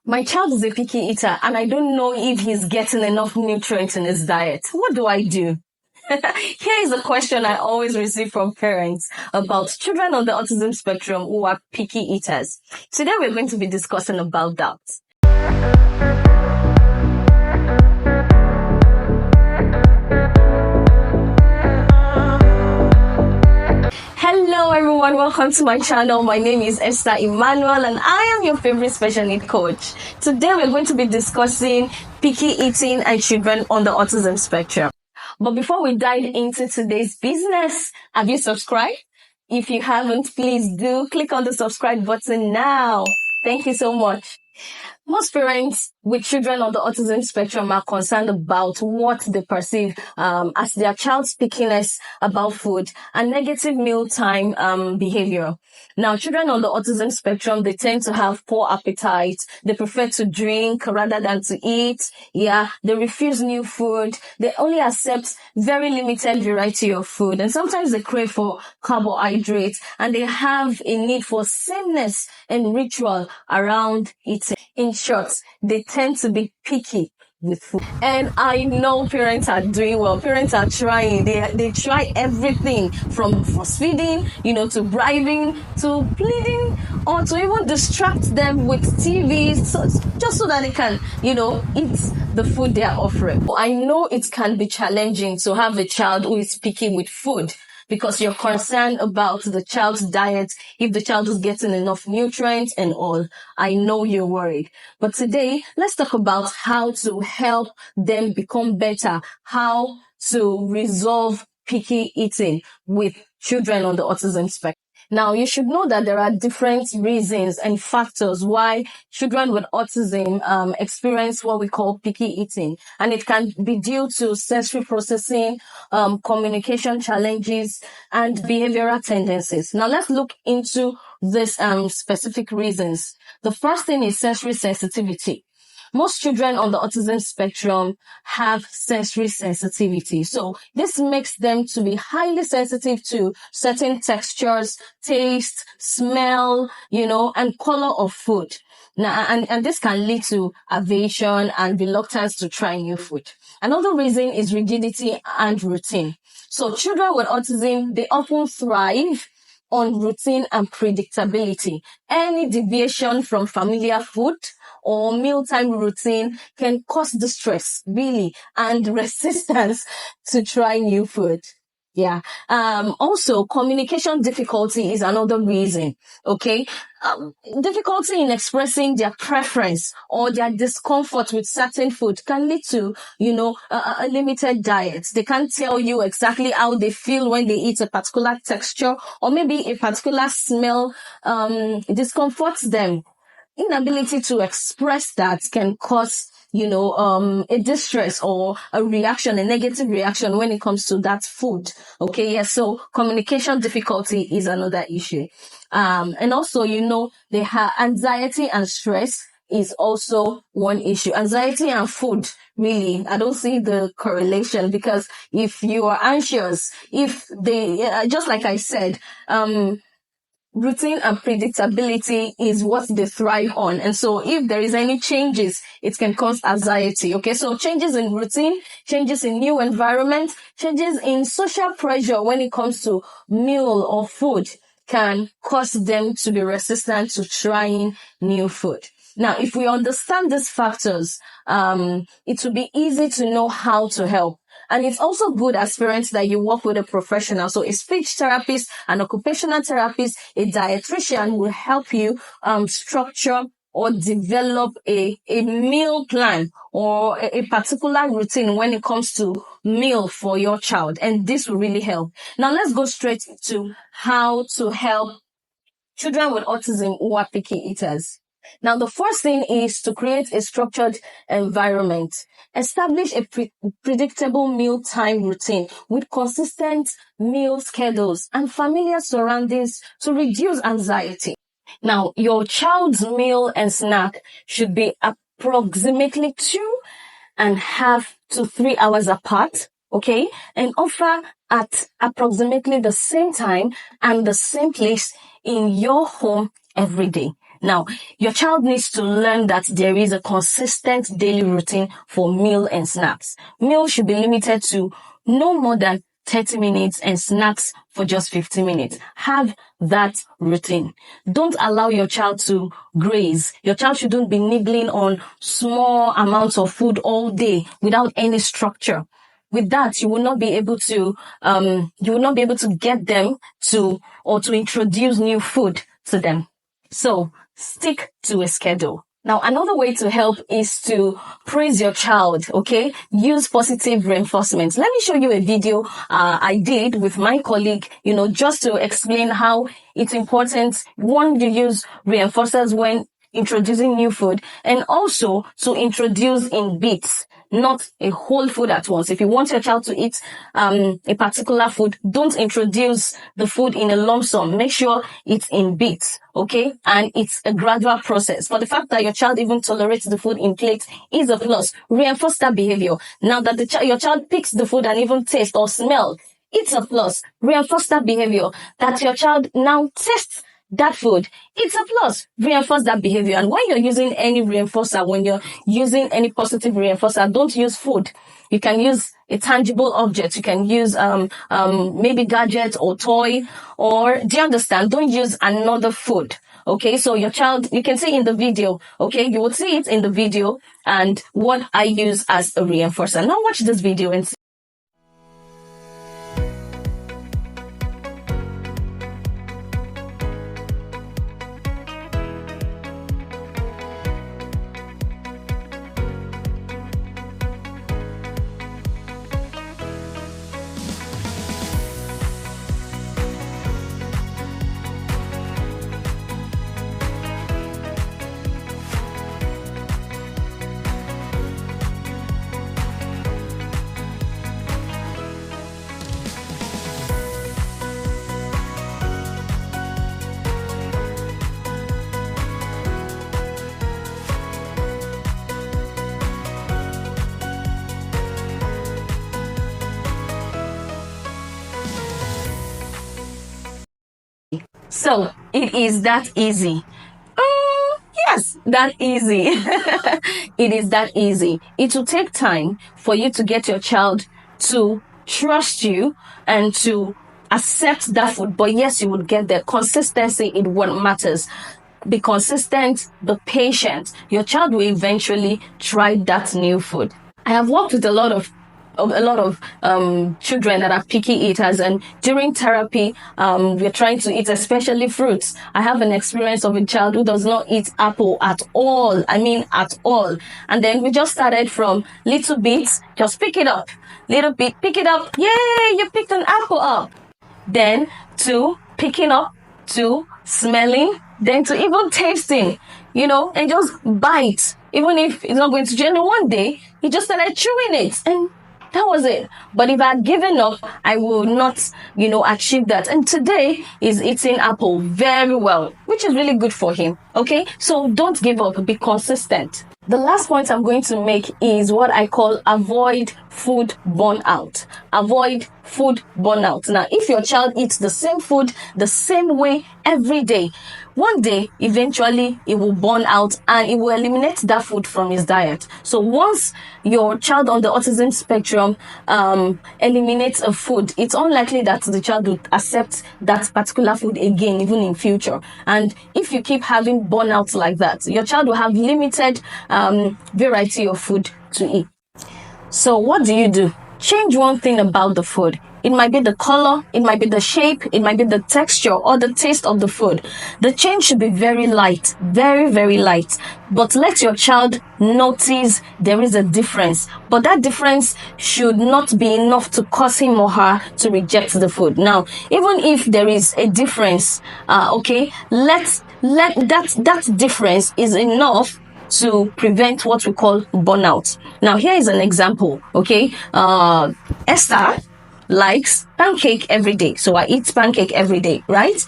My child is a picky eater and I don't know if he's getting enough nutrients in his diet. What do I do? Here is a question I always receive from parents about children on the autism spectrum who are picky eaters. Today we're going to be discussing about that. Hello everyone, welcome to my channel. My name is Esther Emmanuel and I am your favorite special need coach. Today we're going to be discussing picky eating and children on the autism spectrum. But before we dive into today's business, have you subscribed? If you haven't, please do click on the subscribe button now. Thank you so much. Most parents with children on the autism spectrum are concerned about what they perceive as their child's pickiness about food and negative mealtime behavior. Now, children on the autism spectrum, they tend to have poor appetite. They prefer to drink rather than to eat. Yeah, they refuse new food. They only accept very limited variety of food. And sometimes they crave for carbohydrates and they have a need for sameness and ritual around eating. In short, they tend to be picky with food. And I know parents are doing well. Parents are trying. They try everything from force-feeding, to bribing, to pleading, or to even distract them with TVs, just so that they can, eat the food they are offering. I know it can be challenging to have a child who is picky with food, because you're concerned about the child's diet, if the child is getting enough nutrients and all. I know you're worried. But today, let's talk about how to help them become better, how to resolve picky eating with children on the autism spectrum. Now, you should know that there are different reasons and factors why children with autism experience what we call picky eating. And it can be due to sensory processing, communication challenges, and behavioral tendencies. Now, let's look into these specific reasons. The first thing is sensory sensitivity. Most children on the autism spectrum have sensory sensitivity. So this makes them to be highly sensitive to certain textures, taste, smell, and color of food. Now, and this can lead to aversion and reluctance to try new food. Another reason is rigidity and routine. So children with autism, they often thrive on routine and predictability. Any deviation from familiar food or mealtime routine can cause distress, really, and resistance to try new food. Yeah. Also, communication difficulty is another reason. Okay. Difficulty in expressing their preference or their discomfort with certain food can lead to, a limited diet. They can't tell you exactly how they feel when they eat a particular texture, or maybe a particular smell, discomforts them. Inability to express that can cause, a distress or a reaction, a negative reaction when it comes to that food. Okay. Yeah. So communication difficulty is another issue. And also, they have anxiety and stress is also one issue. Anxiety and food, really, I don't see the correlation, because if you are anxious, if they, just like I said, routine and predictability is what they thrive on. And so if there is any changes, it can cause anxiety. Okay. So changes in routine, changes in new environment, changes in social pressure when it comes to meal or food can cause them to be resistant to trying new food. Now, if we understand these factors, it will be easy to know how to help. And it's also good as parents that you work with a professional. So a speech therapist, an occupational therapist, a dietitian will help you structure or develop a meal plan or a particular routine when it comes to meal for your child. And this will really help. Now, let's go straight to how to help children with autism who are picky eaters. Now, the first thing is to create a structured environment. Establish a predictable mealtime routine with consistent meal schedules and familiar surroundings to reduce anxiety. Now, your child's meal and snack should be approximately 2.5 to 3 hours apart, okay? And offer at approximately the same time and the same place in your home every day. Now, your child needs to learn that there is a consistent daily routine for meal and snacks. Meal should be limited to no more than 30 minutes and snacks for just 15 minutes. Have that routine. Don't allow your child to graze. Your child shouldn't be nibbling on small amounts of food all day without any structure. With that, you will not be able to get them to introduce new food to them. So stick to a schedule. Now, another way to help is to praise your child, okay? Use positive reinforcement. Let me show you a video I did with my colleague, just to explain how it's important, one, you use reinforcers when introducing new food, and also to introduce in bits, not a whole food at once. If you want your child to eat a particular food, don't introduce the food in a lump sum. Make sure it's in bits, okay? And it's a gradual process. For the fact that your child even tolerates the food in plates is a plus. Reinforce that behavior. Now that your child picks the food and even taste or smell, it's a plus. Reinforce that behavior. That your child now tastes that food, it's a plus. Reinforce that behavior. And when you're using any reinforcer, when you're using any positive reinforcer, don't use food. You can use a tangible object. You can use maybe gadget or toy, or do you understand? Don't use another food. Okay, so your child, you can see in the video, okay, you will see it in the video and what I use as a reinforcer. Now watch this video and see. So it is that easy. Yes, that easy. It is that easy. It will take time for you to get your child to trust you and to accept that food. But yes, you would get there. Consistency is what matters. Be consistent, be patient. Your child will eventually try that new food. I have worked with a lot of children that are picky eaters, and during therapy we're trying to eat especially fruits. I have an experience of a child who does not eat apple at all. I mean at all. And then we just started from little bits, just pick it up, little bit, pick it up, yay, you picked an apple up. Then to picking up, to smelling, then to even tasting, and just bite, even if it's not going to join. One day he just started chewing it, and that was it. But if I had given up, I would not, achieve that. And today he's eating apple very well, which is really good for him. Okay, so don't give up, be consistent. The last point I'm going to make is what I call avoid food burnout. Avoid food burnout. Now, if your child eats the same food the same way every day, one day, eventually, it will burn out and it will eliminate that food from his diet. So once your child on the autism spectrum eliminates a food, it's unlikely that the child will accept that particular food again, even in future. And if you keep having burnouts like that, your child will have limited variety of food to eat. So what do? Change one thing about the food. It might be the color, it might be the shape, it might be the texture or the taste of the food. The change should be very light, very, very light. But let your child notice there is a difference. But that difference should not be enough to cause him or her to reject the food. Now, even if there is a difference, let that difference is enough to prevent what we call burnout. Now, here is an example, Esther likes pancake every day. So I eat pancake every day, right?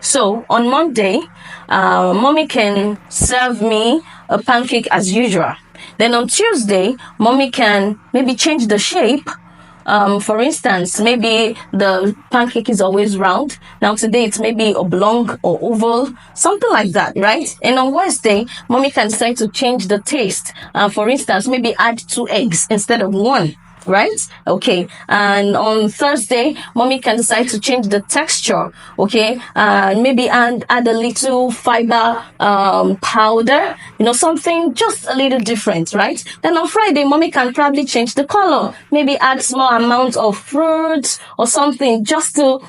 So on Monday, mommy can serve me a pancake as usual. Then on Tuesday, mommy can maybe change the shape For instance, maybe the pancake is always round. Now today it's maybe oblong or oval, something like that, right? And on Wednesday, mommy can decide to change the taste. For instance, maybe add 2 eggs instead of one, right? Okay. And on Thursday, mommy can decide to change the texture. Okay. And maybe add a little fiber powder, something just a little different, right? Then on Friday, mommy can probably change the color, maybe add small amount of fruits or something just to,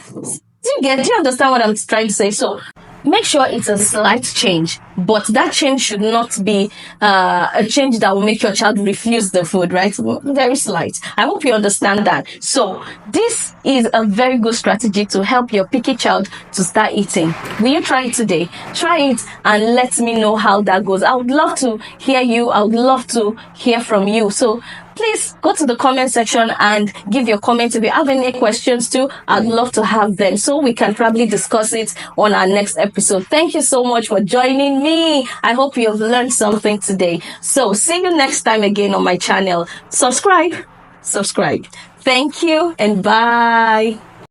do you understand what I'm trying to say? So make sure it's a slight change, but that change should not be a change that will make your child refuse the food, right? Very slight. I hope you understand that. So this is a very good strategy to help your picky child to start eating. Will you try it today? Try it and let me know how that goes. I would love to hear you. I would love to hear from you. So please go to the comment section and give your comments. If you have any questions too, I'd love to have them so we can probably discuss it on our next episode. Thank you so much for joining me. I hope you've learned something today. So see you next time again on my channel. Subscribe. Thank you and bye.